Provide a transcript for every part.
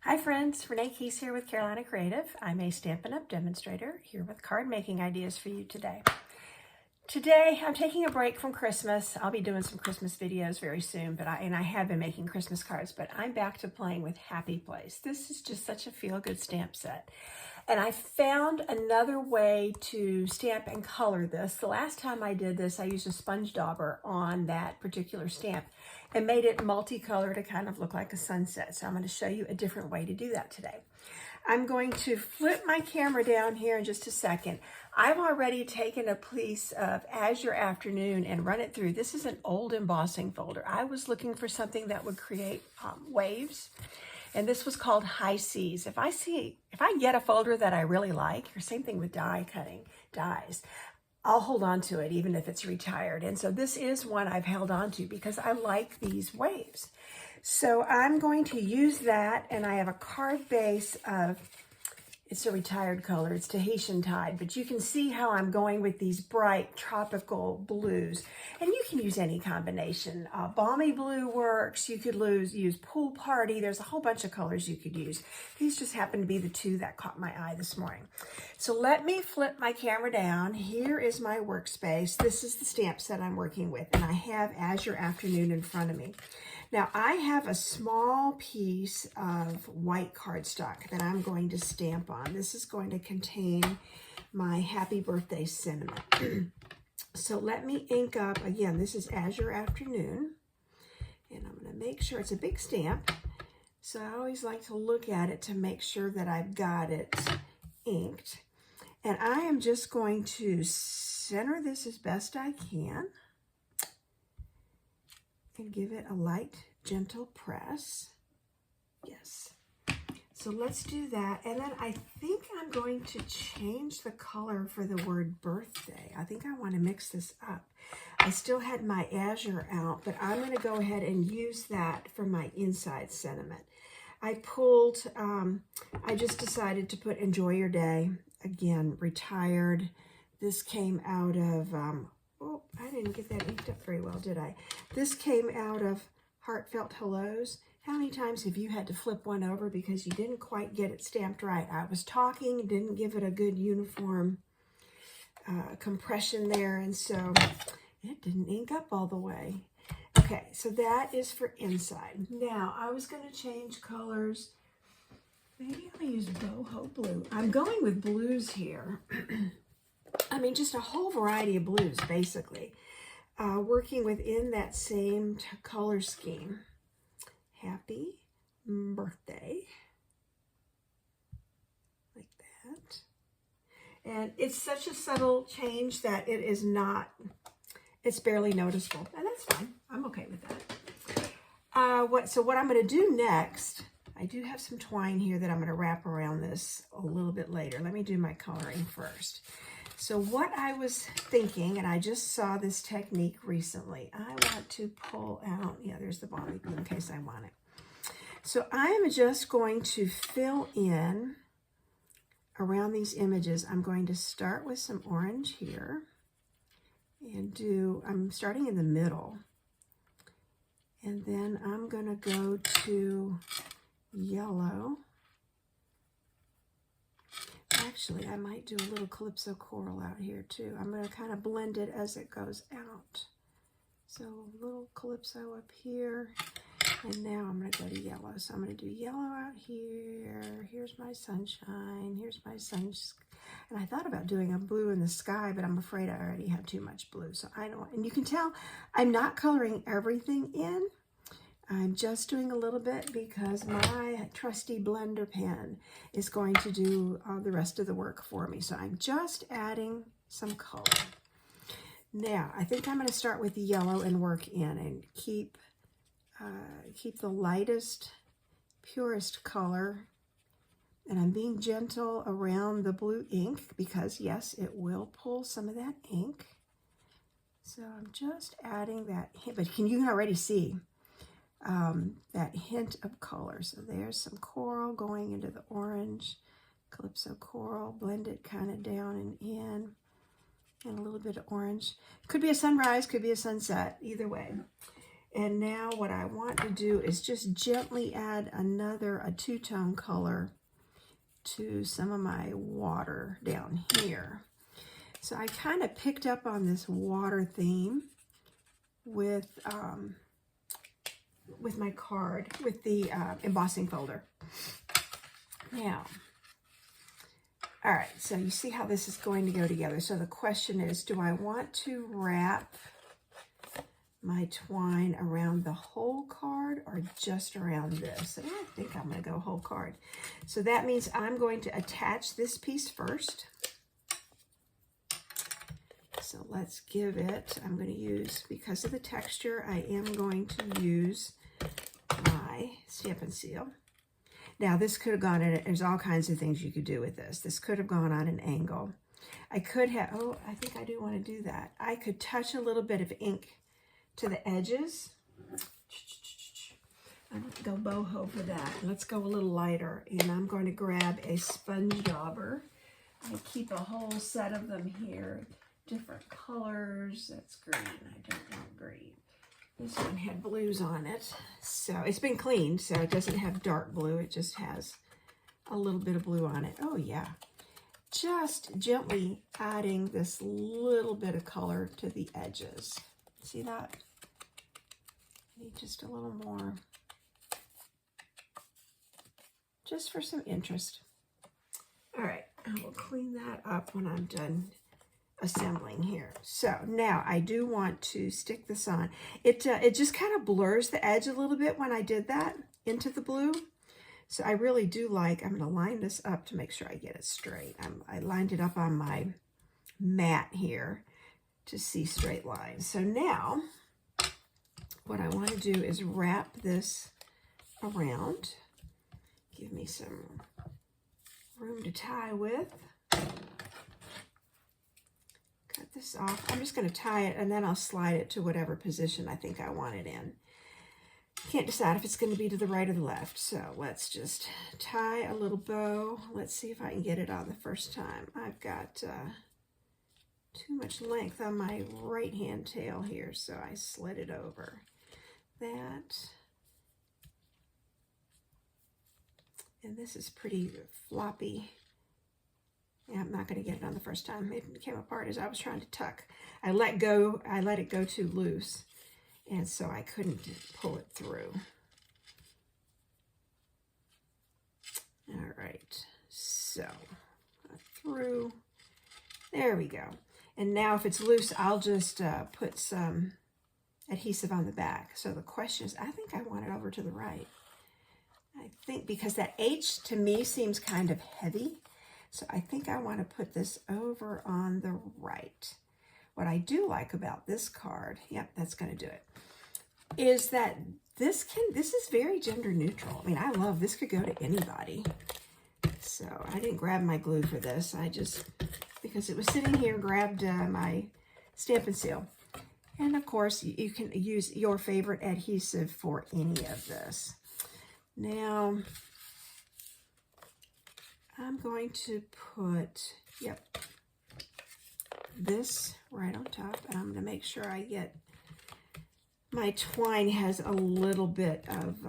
Hi friends, Renee Keys here with Carolina Creative. I'm a Stampin' Up! Demonstrator here with card making ideas for you today. Today I'm taking a break from Christmas. I'll be doing some Christmas videos very soon, but I have been making Christmas cards, but I'm back to playing with Happy Place. This is just such a feel-good stamp set. And I found another way to stamp and color this. The last time I did this, I used a sponge dauber on that particular stamp and made it multicolor to kind of look like a sunset. So I'm going to show you a different way to do that today. I'm going to flip my camera down here in just a second. I've already taken a piece of Azure Afternoon and run it through. This is an old embossing folder. I was looking for something that would create waves. And this was called High Seas. If I get a folder that I really like, or same thing with die cutting, dies, I'll hold on to it even if it's retired. And so this is one I've held on to because I like these waves. So I'm going to use that, and I have a card base of, it's a retired color, it's Tahitian Tide, but you can see how I'm going with these bright tropical blues. And you can use any combination. Balmy blue works, you could use Pool Party, there's a whole bunch of colors you could use. These just happen to be the two that caught my eye this morning. So let me flip my camera down. Here is my workspace. This is the stamp set I'm working with, and I have Azure Afternoon in front of me. Now I have a small piece of white cardstock that I'm going to stamp on. This is going to contain my Happy Birthday sentiment. So let me ink up, again, this is Azure Afternoon, and I'm going to make sure it's a big stamp. So I always like to look at it to make sure that I've got it inked. And I am just going to center this as best I can and give it a light, gentle press. Yes. So let's do that. And then I think I'm going to change the color for the word birthday. I think I want to mix this up. I still had my Azure out, but I'm going to go ahead and use that for my inside sentiment. I just decided to put Enjoy Your Day. Again, retired. This came out of, oh, I didn't get that inked up very well, did I? This came out of Heartfelt Hellos. How many times have you had to flip one over because you didn't quite get it stamped right? I was talking, didn't give it a good uniform compression there, and so it didn't ink up all the way. Okay, so that is for inside. Now, I was going to change colors. Maybe I'll use Boho Blue. I'm going with blues here. I mean, just a whole variety of blues, basically. Working within that same color scheme. Happy Birthday. Like that. And it's such a subtle change that it is not, it's barely noticeable. And that's fine. I'm okay with that. So what I'm going to do next, I do have some twine here that I'm going to wrap around this a little bit later. Let me do my coloring first. So what I was thinking, and I just saw this technique recently, I want to pull out, yeah, there's the balmy blue in case I want it. So I am just going to fill in around these images. I'm going to start with some orange here and I'm starting in the middle. And then I'm going to go to yellow. Actually, I might do a little Calypso Coral out here too. I'm going to kind of blend it as it goes out. So a little Calypso up here. And now I'm going to go to yellow. So I'm going to do yellow out here. Here's my sunshine. Here's my sun. And I thought about doing a blue in the sky, but I'm afraid I already have too much blue. So I don't. And you can tell I'm not coloring everything in. I'm just doing a little bit because my trusty blender pen is going to do the rest of the work for me. So I'm just adding some color. Now, I think I'm going to start with the yellow and work in and keep the lightest, purest color. And I'm being gentle around the blue ink because, yes, it will pull some of that ink. So I'm just adding that, but you can already see that hint of color. So there's some coral going into the orange, Calypso Coral, blend it kind of down and in, and a little bit of orange. Could be a sunrise, could be a sunset, either way. And now what I want to do is just gently add a two-tone color to some of my water down here. So I kind of picked up on this water theme with my card, with the embossing folder. Now, all right, so you see how this is going to go together. So the question is, do I want to wrap my twine around the whole card or just around this? And I think I'm going to go whole card. So that means I'm going to attach this piece first. So let's give it, I'm going to use, because of the texture, I am going to use my Stampin' Seal. Now this could have gone in, there's all kinds of things you could do with this. This could have gone on an angle. I could have, oh, I think I do want to do that. I could touch a little bit of ink to the edges. I'm going to go boho for that. Let's go a little lighter, and I'm going to grab a sponge dauber. I keep a whole set of them here. Different colors. That's green. I don't want green. This one had blues on it. So it's been cleaned, so it doesn't have dark blue. It just has a little bit of blue on it. Oh yeah. Just gently adding this little bit of color to the edges. See that? I need just a little more. Just for some interest. All right. I will clean that up when I'm done assembling here. So now I do want to stick this on. It just kind of blurs the edge a little bit when I did that into the blue. So I really do like, I'm going to line this up to make sure I get it straight. I lined it up on my mat here to see straight lines. So now what I want to do is wrap this around. Give me some room to tie with. Cut this off. I'm just going to tie it and then I'll slide it to whatever position I think I want it in. Can't decide if it's going to be to the right or the left. So let's just tie a little bow. Let's see if I can get it on the first time. I've got too much length on my right hand tail here, so I slid it over. That. And this is pretty floppy. Yeah, I'm not going to get it on the first time. It came apart as I was trying to tuck. I let it go too loose, and so I couldn't pull it through. All right, so through. There we go. And now if it's loose, I'll just put some adhesive on the back. So the question is, I think I want it over to the right. I think because that H to me seems kind of heavy. So I think I want to put this over on the right. What I do like about this card, yep, that's going to do it, is that this is very gender neutral. I mean, I love this, could go to anybody. So I didn't grab my glue for this. I just, because it was sitting here, grabbed my Stampin' Seal. And of course, you can use your favorite adhesive for any of this. Now, I'm going to put, yep, this right on top, and I'm going to make sure I get, my twine has a little bit of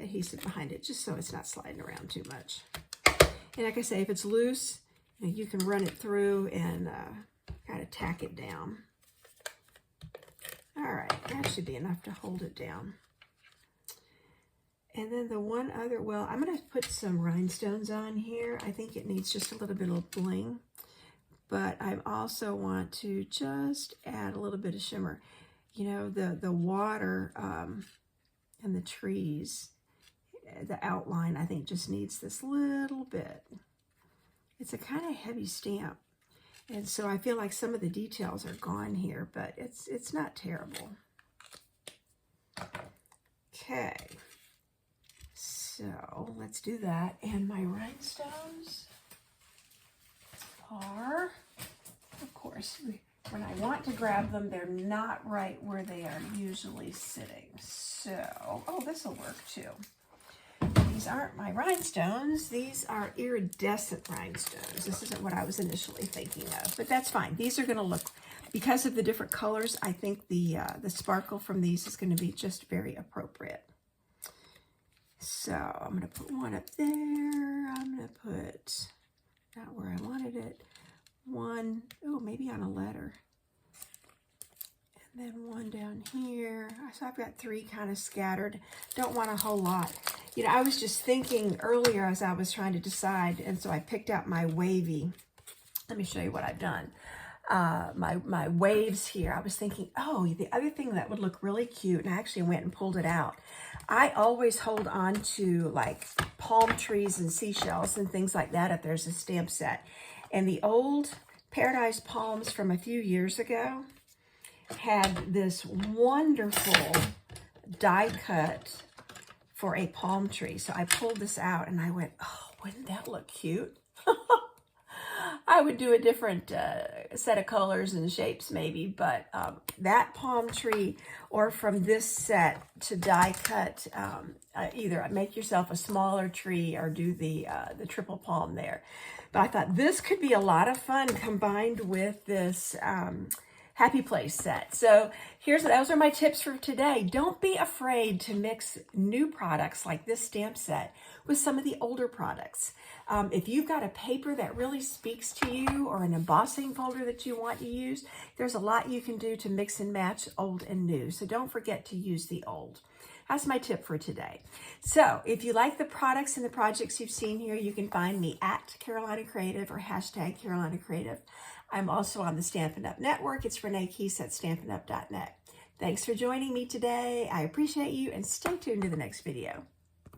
adhesive behind it, just so it's not sliding around too much. And like I say, if it's loose, you can run it through and kind of tack it down. All right, that should be enough to hold it down. And then the one other, well, I'm going to put some rhinestones on here. I think it needs just a little bit of bling. But I also want to just add a little bit of shimmer. You know, the water and the trees, the outline, I think just needs this little bit. It's a kind of heavy stamp. And so I feel like some of the details are gone here, but it's not terrible. Okay. So let's do that. And my rhinestones are, of course, when I want to grab them, they're not right where they are usually sitting. So, oh, this will work too. These aren't my rhinestones. These are iridescent rhinestones. This isn't what I was initially thinking of, but that's fine. These are going to look, because of the different colors, I think the sparkle from these is going to be just very appropriate. So I'm going to put one up there. I'm going to put, not where I wanted it, one, oh, maybe on a letter. And then one down here. So I've got three kind of scattered. Don't want a whole lot. You know, I was just thinking earlier as I was trying to decide, and so I picked out my wavy. Let me show you what I've done. My waves here. I was thinking, oh, the other thing that would look really cute, and I actually went and pulled it out. I always hold on to like palm trees and seashells and things like that if there's a stamp set. And the old Paradise Palms from a few years ago had this wonderful die cut for a palm tree. So I pulled this out and I went, oh, wouldn't that look cute? I would do a different set of colors and shapes maybe, but that palm tree, or from this set to die cut, either make yourself a smaller tree or do the triple palm there. But I thought this could be a lot of fun combined with this Happy Place set. So those are my tips for today. Don't be afraid to mix new products like this stamp set with some of the older products. If you've got a paper that really speaks to you or an embossing folder that you want to use, there's a lot you can do to mix and match old and new. So don't forget to use the old. That's my tip for today. So if you like the products and the projects you've seen here, you can find me at Carolina Creative or hashtag Carolina Creative. I'm also on the Stampin' Up! Network. It's Renee Keese at Stampin'Up.net. Thanks for joining me today. I appreciate you, and stay tuned to the next video.